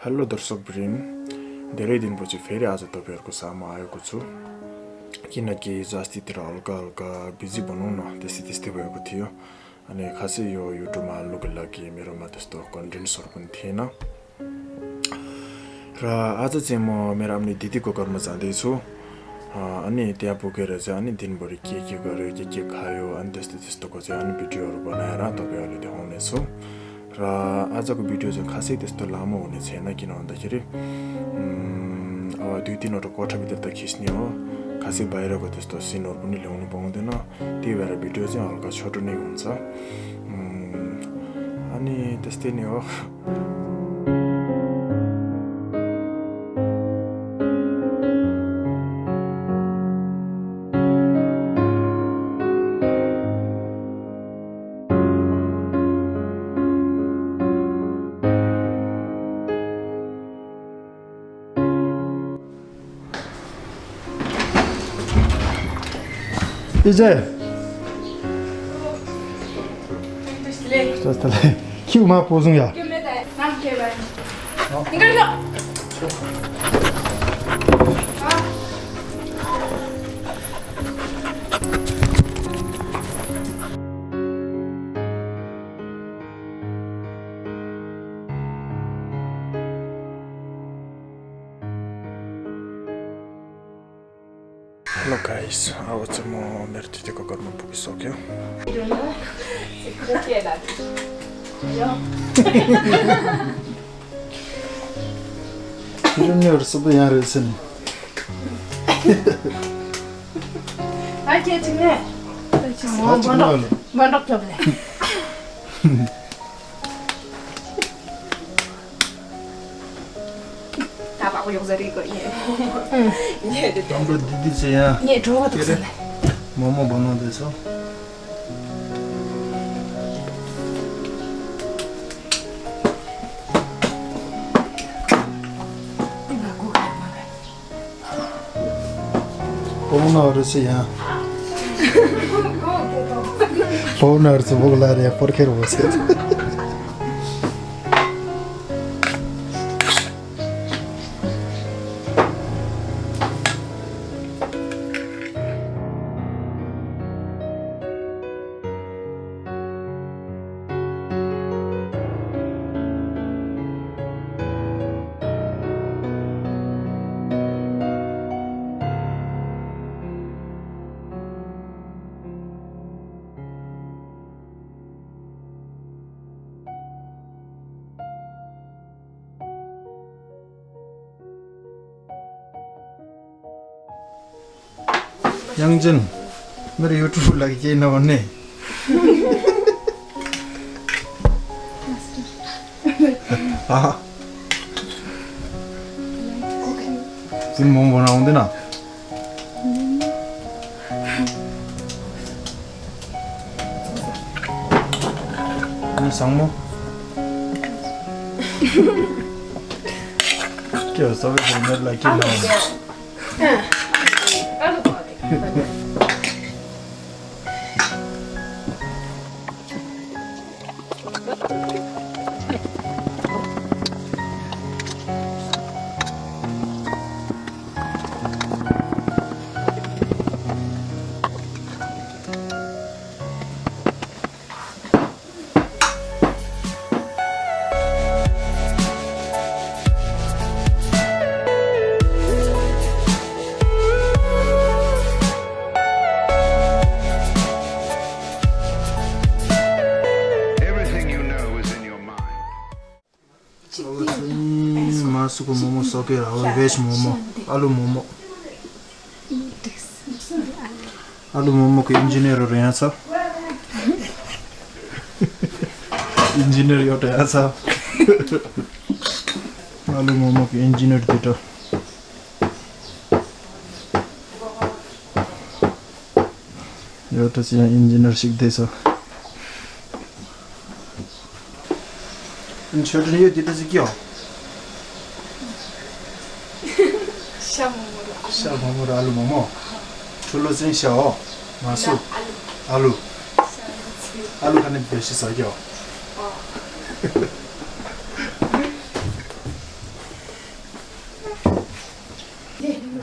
Hello दर्शकवृन्द, धेरै दिनपछि फेरि आज तपाईहरुको सामु आएको छु किनकि हिजो अस्तितिर हल्का बिजी भनौं न त्यस्तै भएको थियो अनि खासै यो युट्युबमा हाल्नुको लागि मेरोमा त्यस्तो कन्टेन्ट्सहरु पनि थिएन र आज चाहिँ म मेरो आफ्नो दिदीको घरमा जाँदै छु अनि त्यहाँ पुगेर चाहिँ अनि दिनभरि के गर्यो के खायो अनि त्यस्तोको चाहिँ अनि भिडियोहरु बनाएर तपाईहरुले देखाउने छु र आजको भिडियो चाहिँ खासै त्यस्तो लामो हुने छैन किन भन्दाखेरि अब 2-3 वटा कोठाभित्र त खिच्ने हो खासै बाहिरको त्यस्तो सिनहरु पनि ल्याउनु पाउँदैन त्यही भएर भिडियो चाहिँ हल्का छोटो नै हुन्छ अनि त्यस्तै नै हो 이제 키우마 보승야 Hello guys, अब चाहिँ म मेरो दिदीको घरमा पुगिसक्यो 이름이 सबै यहाँ रहेछ नि हाम्रो दिदी चाहिँ यहाँ मोमो बनाउँदैछ पाहुनाहरू चाहिँ यहाँ पाहुनाहरू चाहिँ भोक लागेर यहाँ पर्खेर बसेको 양진 मेरो युट्युब लागि केही नभन्ने तिमी मोमो बनाउँदैन अनि सांगमो के हो सबै मेरो लागि के नभन्ने मासुको मोमो सकेर हो भेज मोमो आलु मोमोको इन्जिनियरहरु यहाँ छ इन्जिनियर एउटा यहाँ छ आलु मोमोको इन्जिनियर दुईटा एउटा चाहिँ इन्जिनियर सिक्दैछ अनि छोटो यो दुईटा चाहिँ के हो मोमो र आलु मोमो ठुलो चाहिँ स्या हो मासु आलु खाने बेसी छ क्या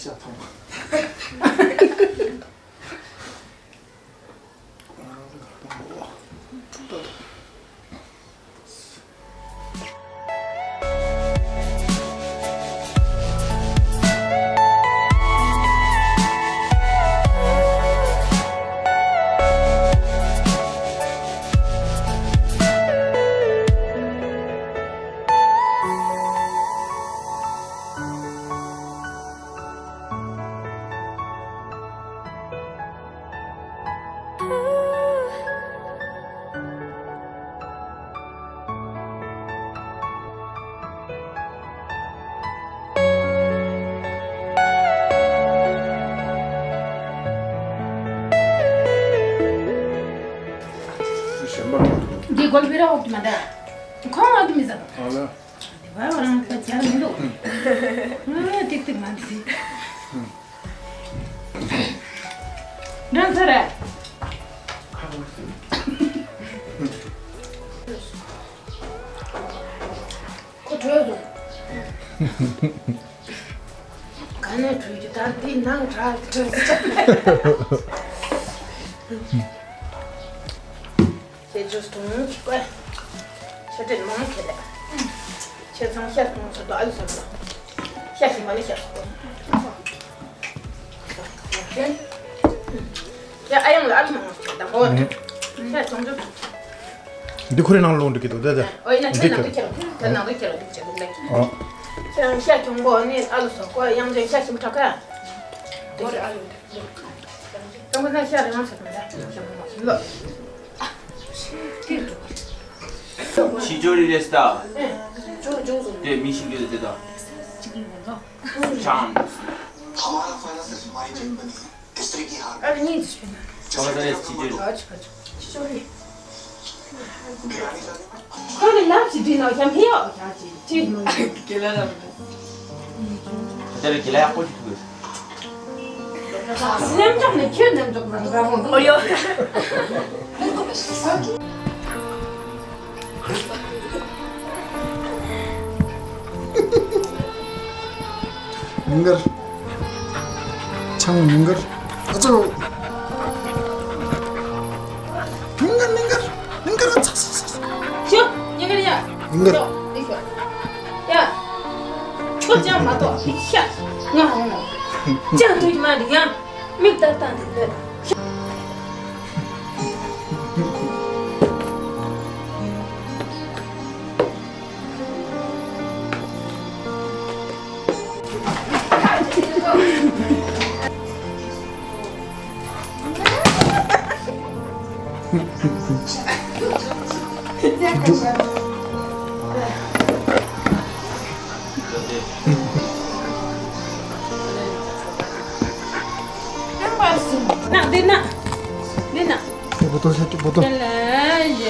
下痛。Di golbira optima da. Come admi za? Ala. Va ora fa chiaro mi do. Tik tik mansi. Dan sare. Ko trozo. Kana trozo ta din nang tra. C'est juste un petit peu. C'est tellement qu'il est. C'est un chef, on se doit aller ça. Chef, il m'a dit chef. Ya, ayam la alma. D'abord. C'est un jeu. Du coup, on l'a dit que Oui, il y a un chef. Il y a un chef. C'est un chef qui m'a dit alors quoi, il y a un chef qui m'a dit. Donc on a chef, on s'appelle. 지조리 레스타. 네, 미식이 되다. 참. 아니, 저거는 지조리. 거기 남지 뒤나 그냥 해요. 뒤. 그대로 길어야 꼬지 그거. 냄장네 키운 냄장만 가면 어여. 능걸 창 능걸 아주 능걸 차차차 쉬어. 얘기야. 능걸 이거. 야. 초장 맛도 샤. 야. 장 두지 말이야. 밑다단데. Nak dia nak. Dia nak. botol satu botol Jalan je.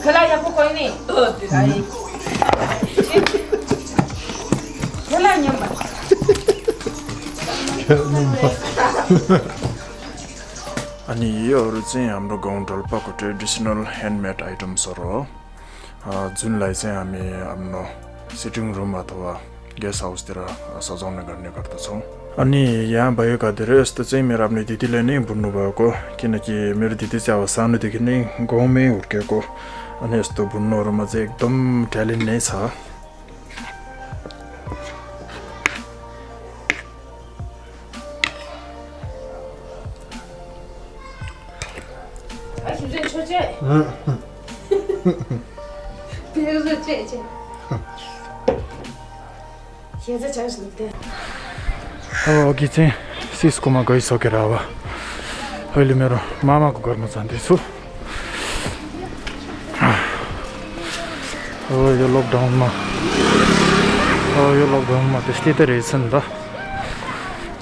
Kalau yang pokok ini, baik. Kalau nyambat. अनि योहरू चाहिँ हाम्रो गाउँ डोल्पाको traditional handmade आइटम्सहरू हो जुनलाई चाहिँ हामी आफ्नो सिटिङ रुम अथवा गेस्ट हाउसतिर सजाउने गर्ने गर्दछौँ अनि यहाँ भएका धेरै यस्तो चाहिँ मेरो आफ्नो दिदीले नै बुन्नुभएको किनकि मेरो दिदी चाहिँ अब सानोदेखि नै गाउँमै हुर्केको अनि यस्तो बुन्नुहरूमा चाहिँ एकदम ट्यालेन्ट नै छ अब अघि चाहिँ सिस्कोमा गइसकेर अब अहिले मेरो मामाको घरमा जाँदैछु अब यो लकडाउनमा त्यस्तै त रहेछ नि त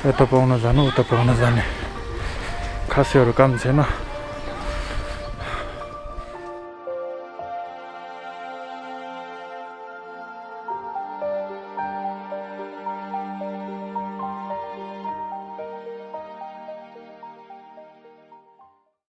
यता पाउन जानु उता पाउन जाने खासैहरू काम छैन